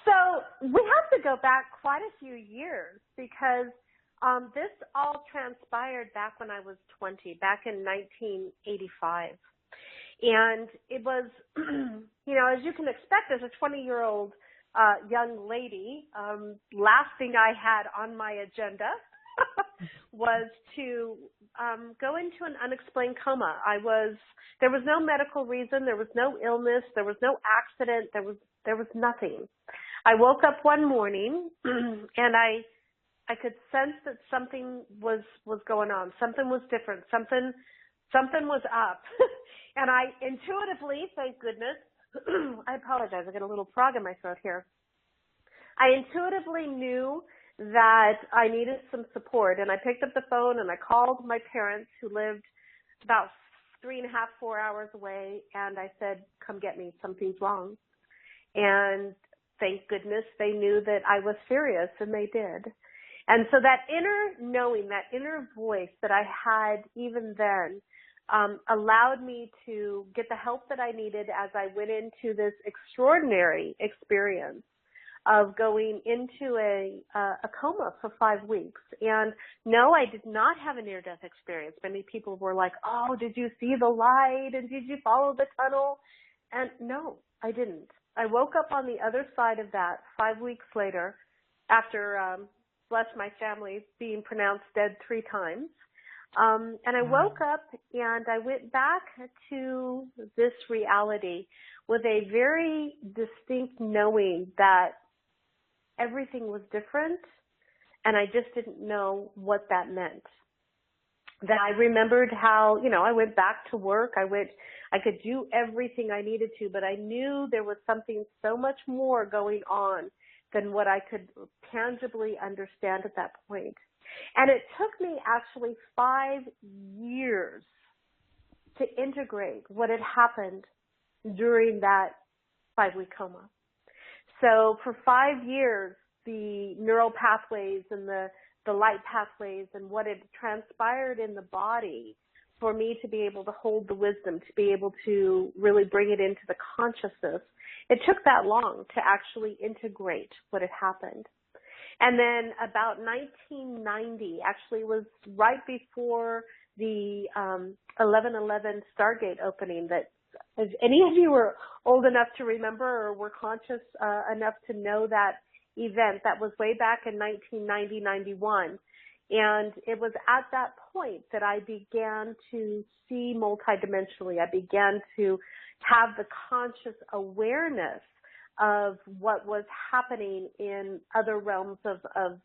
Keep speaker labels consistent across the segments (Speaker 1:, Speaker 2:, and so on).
Speaker 1: So we have to go back quite a few years because this all transpired back when I was 20, back in 1985. And it was, as you can expect as a 20-year-old young lady, last thing I had on my agenda was to go into an unexplained coma. There was no medical reason, there was no illness, there was no accident, there was nothing. I woke up one morning and I could sense that something was going on. Something was different. Something was up. And I intuitively, thank goodness, I apologize, I got a little frog in my throat here. I intuitively knew that I needed some support, and I picked up the phone and I called my parents who lived about 3.5, 4 hours away, and I said, come get me, something's wrong. And thank goodness they knew that I was serious, and they did. And so that inner knowing, that inner voice that I had even then allowed me to get the help that I needed as I went into this extraordinary experience of going into a coma for 5 weeks. And no, I did not have a near-death experience. Many people were like, oh, did you see the light and did you follow the tunnel? And no, I didn't. I woke up on the other side of that 5 weeks later after, bless my family, being pronounced dead 3 times. And I woke up and I went back to this reality with a very distinct knowing that everything was different, and I just didn't know what that meant. Then I remembered how, I went back to work. I could do everything I needed to, but I knew there was something so much more going on than what I could tangibly understand at that point. And it took me actually 5 years to integrate what had happened during that 5-week coma. So for 5 years, the neural pathways and the light pathways and what had transpired in the body for me to be able to hold the wisdom, to be able to really bring it into the consciousness, it took that long to actually integrate what had happened. And then about 1990, actually it was right before the 11/11 Stargate opening, that if any of you were old enough to remember or were conscious enough to know that event, that was way back in 1990-91. And it was at that point that I began to see multidimensionally. I began to have the conscious awareness of what was happening in other realms of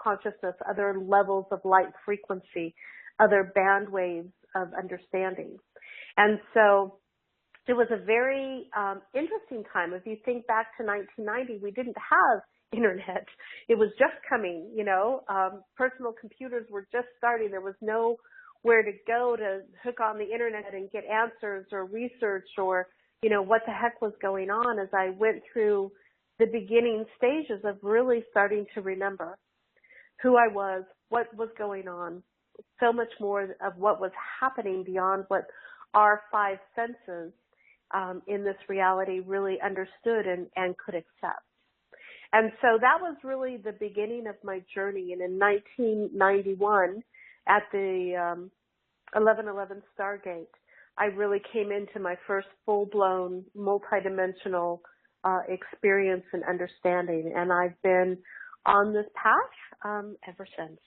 Speaker 1: consciousness, other levels of light frequency, other band waves of understanding. And so it was a very interesting time. If you think back to 1990, we didn't have internet. It was just coming, personal computers were just starting. There was nowhere to go to hook on the internet and get answers or research or, what the heck was going on, as I went through the beginning stages of really starting to remember who I was, what was going on, so much more of what was happening beyond what our 5 senses in this reality really understood and could accept. And so that was really the beginning of my journey. And in 1991, at the 11/11 Stargate, I really came into my first full-blown multidimensional experience and understanding. And I've been on this path ever since.